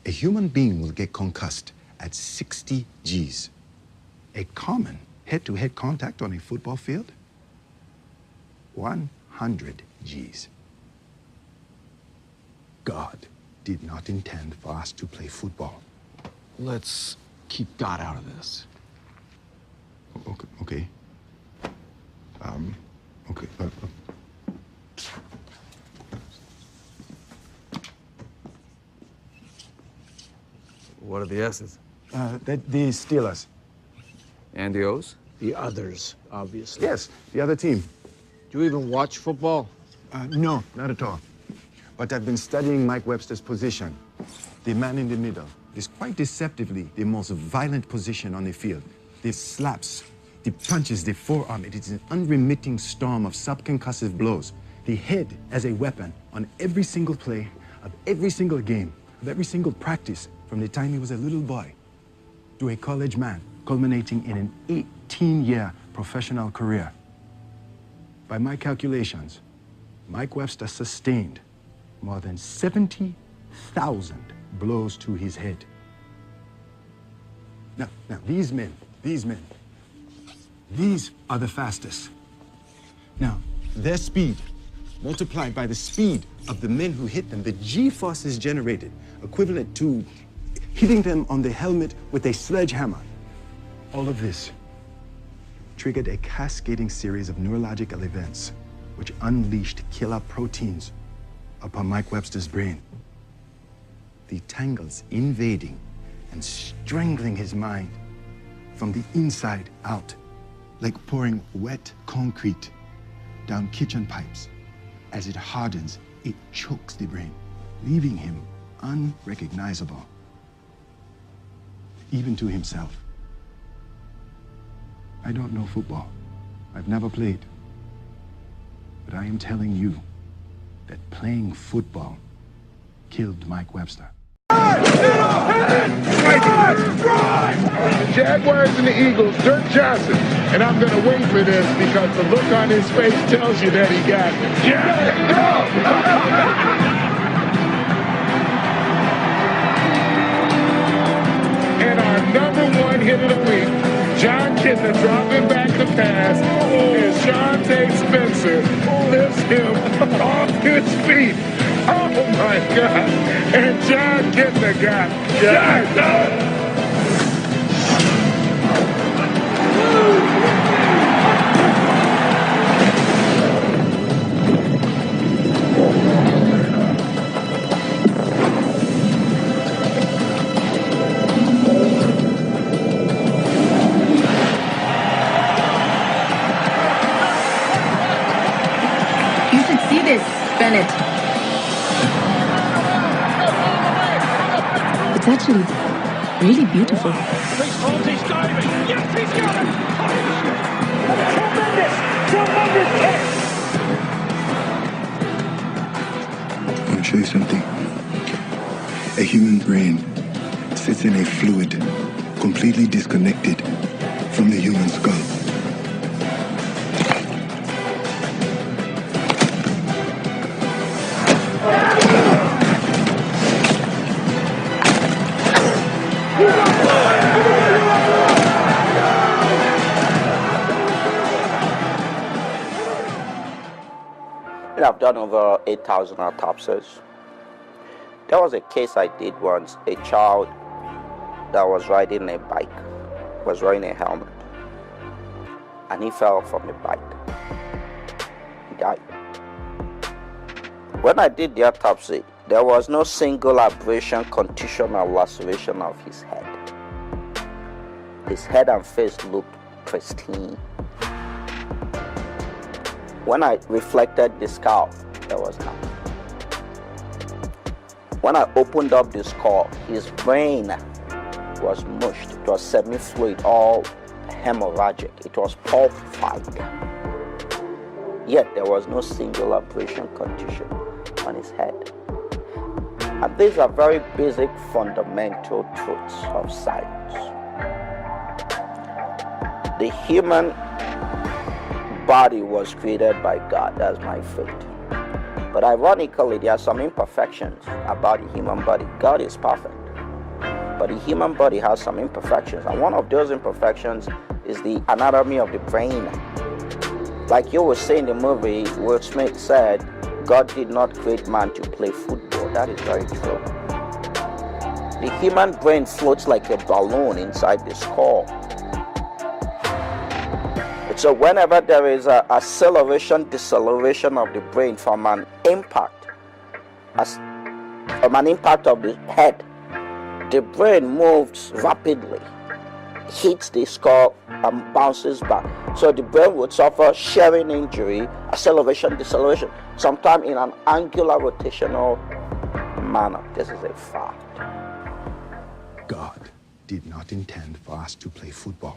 A human being will get concussed at 60 Gs. A common head-to-head contact on a football field, 100 Gs. God did not intend for us to play football. Let's keep God out of this. Okay. Okay. What are the S's? The Steelers. And the O's? The others, obviously. Yes, the other team. Do you even watch football? No, not at all. But I've been studying Mike Webster's position. The man in the middle is quite deceptively the most violent position on the field. The slaps, the punches, the forearm, it is an unremitting storm of subconcussive blows. The head as a weapon on every single play of every single game, of every single practice from the time he was a little boy to a college man, culminating in an 18-year professional career. By my calculations, Mike Webster sustained more than 70,000 blows to his head. Now, these men, these are the fastest. Now, their speed multiplied by the speed of the men who hit them, the G-forces generated, equivalent to hitting them on the helmet with a sledgehammer. All of this triggered a cascading series of neurological events which unleashed killer proteins upon Mike Webster's brain. The tangles invading and strangling his mind from the inside out, like pouring wet concrete down kitchen pipes. As it hardens, it chokes the brain, leaving him unrecognizable, even to himself. I don't know football. I've never played. But I am telling you that playing football killed Mike Webster. The Jaguars and the Eagles, Dirk Johnson. And I'm going to wait for this because the look on his face tells you that he got it. Yeah, go! And our #1 hit of the week, John Kitna dropping back the pass, and Shante Spencer lifts him off his feet. Oh my God! And John Kitna got it. You should see this, Bennett. It's actually really beautiful. He's diving. Yes, he's got it. Tremendous I hit. want to show you something. A human brain sits in a fluid completely disconnected from the human skull. I've done over 8,000 autopsies. There was a case I did once. A child that was riding a bike, was wearing a helmet, and he fell from the bike. He died. When I did the autopsy, there was no single abrasion, contusion, or laceration of his head. His head and face looked pristine. When I reflected the skull, there was nothing. When I opened up the skull, his brain was mushed. It was semi-fluid, all hemorrhagic. It was pulpified. Yet there was no single abrasion, contusion on his head. And these are very basic, fundamental truths of science. The human body was created by God. That's my faith. But ironically, there are some imperfections about the human body. God is perfect. the human body has some imperfections, and one of those imperfections is the anatomy of the brain. Like you will see in the movie, Will Smith said, God did not create man to play football. That is very true. The human brain floats like a balloon inside the skull. So whenever there is a acceleration, deceleration of the brain from an impact, from an impact of the head, the brain moves rapidly, hits the skull and bounces back. So the brain would suffer shearing injury, acceleration, deceleration, sometimes in an angular rotational manner. This is a fact. God did not intend for us to play football.